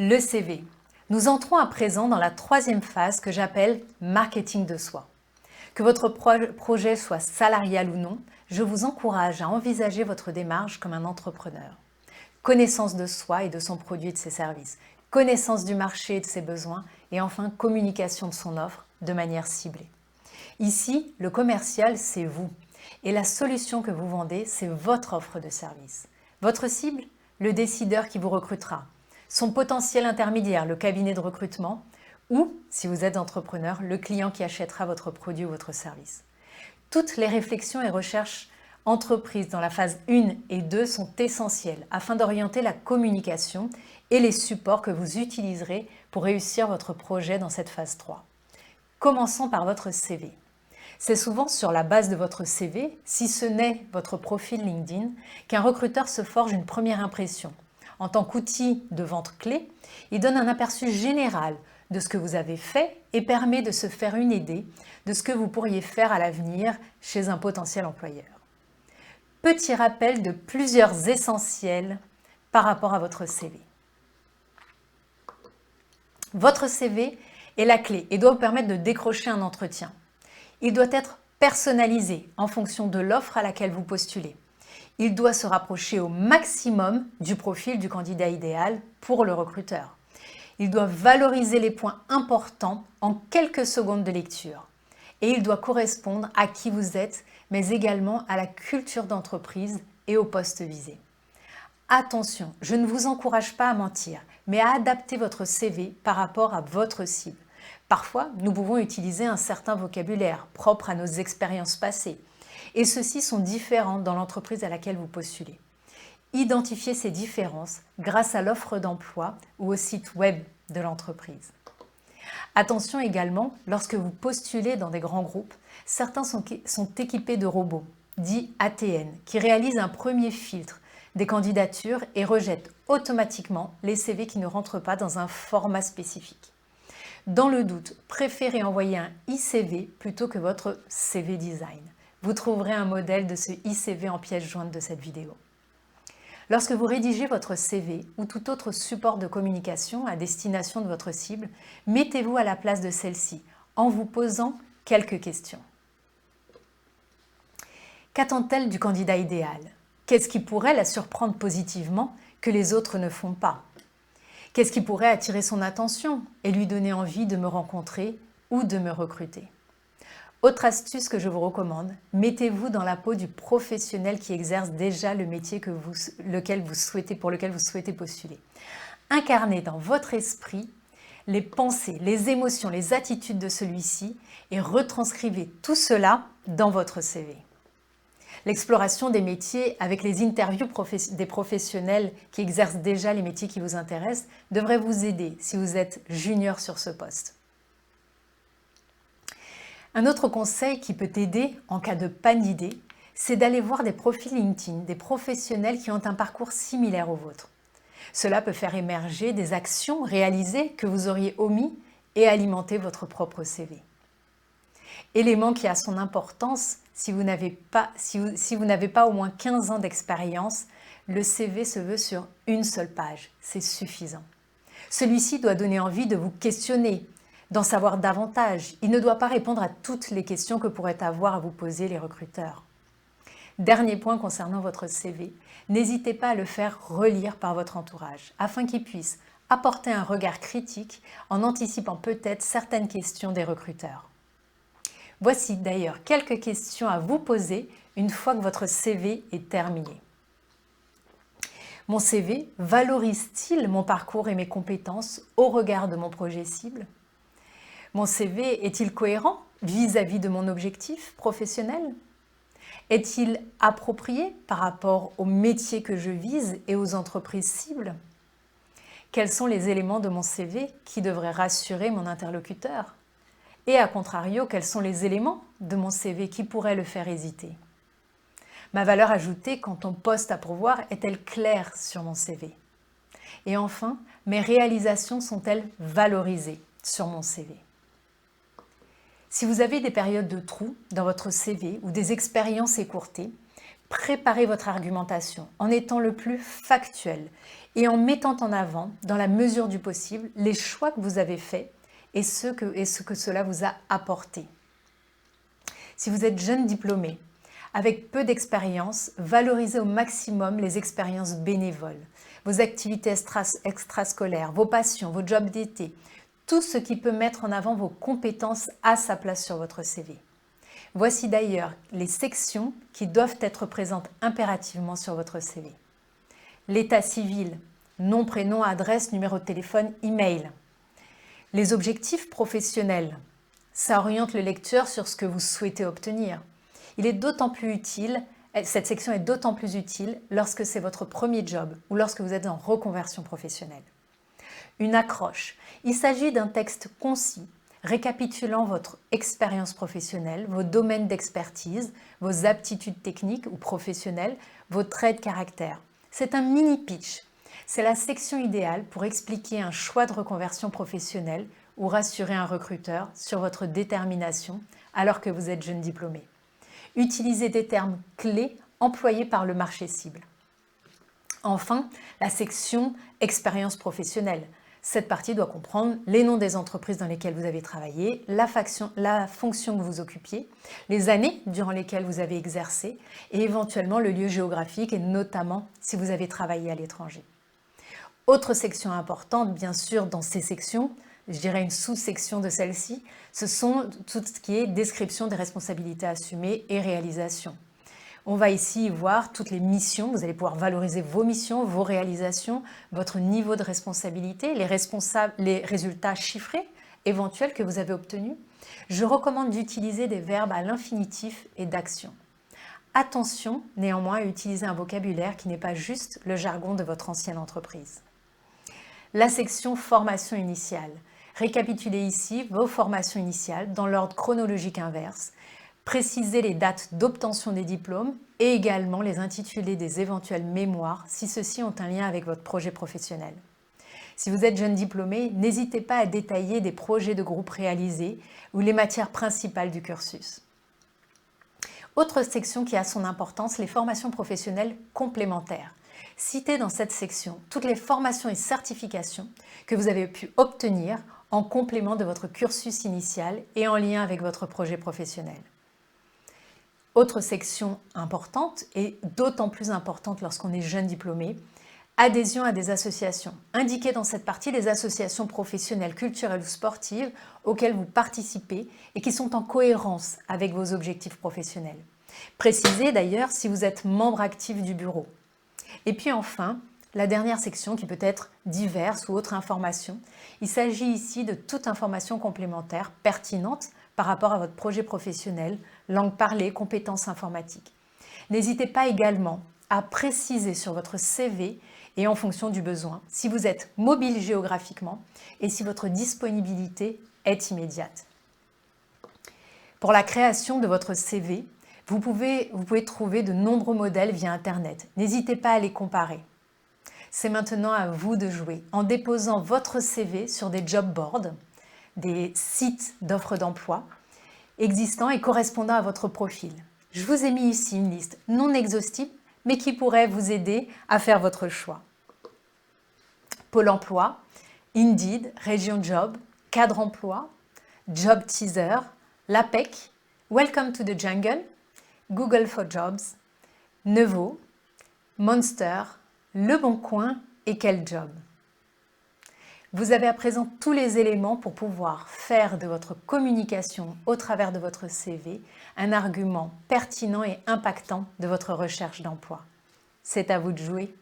Le CV. Nous entrons à présent dans la troisième phase que j'appelle marketing de soi. Que votre projet soit salarial ou non, je vous encourage à envisager votre démarche comme un entrepreneur. Connaissance de soi et de son produit et de ses services, connaissance du marché et de ses besoins, et enfin communication de son offre de manière ciblée. Ici, le commercial, c'est vous. Et la solution que vous vendez, c'est votre offre de service. Votre cible, le décideur qui vous recrutera. Son potentiel intermédiaire, le cabinet de recrutement. Ou, si vous êtes entrepreneur, le client qui achètera votre produit ou votre service. Toutes les réflexions et recherches entreprises dans la phase 1 et 2 sont essentielles afin d'orienter la communication et les supports que vous utiliserez pour réussir votre projet dans cette phase 3. Commençons par votre CV. C'est souvent sur la base de votre CV, si ce n'est votre profil LinkedIn, qu'un recruteur se forge une première impression. En tant qu'outil de vente clé, il donne un aperçu général de ce que vous avez fait et permet de se faire une idée de ce que vous pourriez faire à l'avenir chez un potentiel employeur. Petit rappel de plusieurs essentiels par rapport à votre CV. Votre CV est la clé et doit vous permettre de décrocher un entretien. Il doit être personnalisé en fonction de l'offre à laquelle vous postulez. Il doit se rapprocher au maximum du profil du candidat idéal pour le recruteur. Il doit valoriser les points importants en quelques secondes de lecture. Et il doit correspondre à qui vous êtes, mais également à la culture d'entreprise et au poste visé. Attention, je ne vous encourage pas à mentir, mais à adapter votre CV par rapport à votre cible. Parfois, nous pouvons utiliser un certain vocabulaire propre à nos expériences passées, et ceux-ci sont différents dans l'entreprise à laquelle vous postulez. Identifiez ces différences grâce à l'offre d'emploi ou au site web de l'entreprise. Attention également, lorsque vous postulez dans des grands groupes, certains sont équipés de robots, dits ATN, qui réalisent un premier filtre des candidatures et rejettent automatiquement les CV qui ne rentrent pas dans un format spécifique. Dans le doute, préférez envoyer un e-CV plutôt que votre CV design. Vous trouverez un modèle de ce e-CV en pièce jointe de cette vidéo. Lorsque vous rédigez votre CV ou tout autre support de communication à destination de votre cible, mettez-vous à la place de celle-ci en vous posant quelques questions. Qu'attend-elle du candidat idéal? Qu'est-ce qui pourrait la surprendre positivement que les autres ne font pas? Qu'est-ce qui pourrait attirer son attention et lui donner envie de me rencontrer ou de me recruter? Autre astuce que je vous recommande, mettez-vous dans la peau du professionnel qui exerce déjà le métier pour lequel vous souhaitez postuler. Incarnez dans votre esprit les pensées, les émotions, les attitudes de celui-ci et retranscrivez tout cela dans votre CV. L'exploration des métiers avec les interviews des professionnels qui exercent déjà les métiers qui vous intéressent devrait vous aider si vous êtes junior sur ce poste. Un autre conseil qui peut aider en cas de panne d'idées, c'est d'aller voir des profils LinkedIn, des professionnels qui ont un parcours similaire au vôtre. Cela peut faire émerger des actions réalisées que vous auriez omis et alimenter votre propre CV. Élément qui a son importance, si vous n'avez pas au moins 15 ans d'expérience, le CV se veut sur une seule page, c'est suffisant. Celui-ci doit donner envie de vous questionner, d'en savoir davantage. Il ne doit pas répondre à toutes les questions que pourraient avoir à vous poser les recruteurs. Dernier point concernant votre CV, n'hésitez pas à le faire relire par votre entourage, afin qu'il puisse apporter un regard critique en anticipant peut-être certaines questions des recruteurs. Voici d'ailleurs quelques questions à vous poser une fois que votre CV est terminé. Mon CV valorise-t-il mon parcours et mes compétences au regard de mon projet cible? Mon CV est-il cohérent vis-à-vis de mon objectif professionnel? Est-il approprié par rapport au métier que je vise et aux entreprises cibles? Quels sont les éléments de mon CV qui devraient rassurer mon interlocuteur? Et à contrario, quels sont les éléments de mon CV qui pourraient le faire hésiter? Ma valeur ajoutée quand on poste à pourvoir est-elle claire sur mon CV? Et enfin, mes réalisations sont-elles valorisées sur mon CV? Si vous avez des périodes de trous dans votre CV ou des expériences écourtées, Préparez votre argumentation en étant le plus factuel et en mettant en avant, dans la mesure du possible, les choix que vous avez faits et ce que cela vous a apporté. Si vous êtes jeune diplômé, avec peu d'expérience, valorisez au maximum les expériences bénévoles, vos activités extrascolaires, vos passions, vos jobs d'été, tout ce qui peut mettre en avant vos compétences à sa place sur votre CV. Voici d'ailleurs les sections qui doivent être présentes impérativement sur votre CV. L'état civil, nom, prénom, adresse, numéro de téléphone, email. Les objectifs professionnels, ça oriente le lecteur sur ce que vous souhaitez obtenir. Cette section est d'autant plus utile lorsque c'est votre premier job ou lorsque vous êtes en reconversion professionnelle. Une accroche, il s'agit d'un texte concis, récapitulant votre expérience professionnelle, vos domaines d'expertise, vos aptitudes techniques ou professionnelles, vos traits de caractère. C'est un mini pitch. C'est la section idéale pour expliquer un choix de reconversion professionnelle ou rassurer un recruteur sur votre détermination alors que vous êtes jeune diplômé. Utilisez des termes clés employés par le marché cible. Enfin, la section expérience professionnelle. Cette partie doit comprendre les noms des entreprises dans lesquelles vous avez travaillé, la fonction que vous occupiez, les années durant lesquelles vous avez exercé et éventuellement le lieu géographique et notamment si vous avez travaillé à l'étranger. Autre section importante, bien sûr, dans ces sections, je dirais une sous-section de celle-ci, ce sont tout ce qui est description des responsabilités assumées et réalisation. On va ici voir toutes les missions, vous allez pouvoir valoriser vos missions, vos réalisations, votre niveau de responsabilité, les résultats chiffrés éventuels que vous avez obtenus. Je recommande d'utiliser des verbes à l'infinitif et d'action. Attention néanmoins à utiliser un vocabulaire qui n'est pas juste le jargon de votre ancienne entreprise. La section formation initiale. Récapitulez ici vos formations initiales dans l'ordre chronologique inverse. Précisez les dates d'obtention des diplômes et également les intitulés des éventuels mémoires si ceux-ci ont un lien avec votre projet professionnel. Si vous êtes jeune diplômé, n'hésitez pas à détailler des projets de groupe réalisés ou les matières principales du cursus. Autre section qui a son importance, les formations professionnelles complémentaires. Citez dans cette section toutes les formations et certifications que vous avez pu obtenir en complément de votre cursus initial et en lien avec votre projet professionnel. Autre section importante et d'autant plus importante lorsqu'on est jeune diplômé, adhésion à des associations. Indiquez dans cette partie les associations professionnelles, culturelles ou sportives auxquelles vous participez et qui sont en cohérence avec vos objectifs professionnels. Précisez d'ailleurs si vous êtes membre actif du bureau. Et puis enfin, la dernière section qui peut être diverses ou autres informations. Il s'agit ici de toute information complémentaire pertinente par rapport à votre projet professionnel, langue parlée, compétences informatiques. N'hésitez pas également à préciser sur votre CV et en fonction du besoin si vous êtes mobile géographiquement et si votre disponibilité est immédiate. Pour la création de votre CV, vous pouvez trouver de nombreux modèles via Internet. N'hésitez pas à les comparer. C'est maintenant à vous de jouer en déposant votre CV sur des job boards, des sites d'offres d'emploi existants et correspondant à votre profil. Je vous ai mis ici une liste non exhaustive, mais qui pourrait vous aider à faire votre choix. Pôle emploi, Indeed, Région Job, Cadre emploi, Job Teaser, l'APEC, Welcome to the Jungle, Google for Jobs, Nevo, Monster, Le Bon Coin et Quel Job. Vous avez à présent tous les éléments pour pouvoir faire de votre communication au travers de votre CV un argument pertinent et impactant de votre recherche d'emploi. C'est à vous de jouer.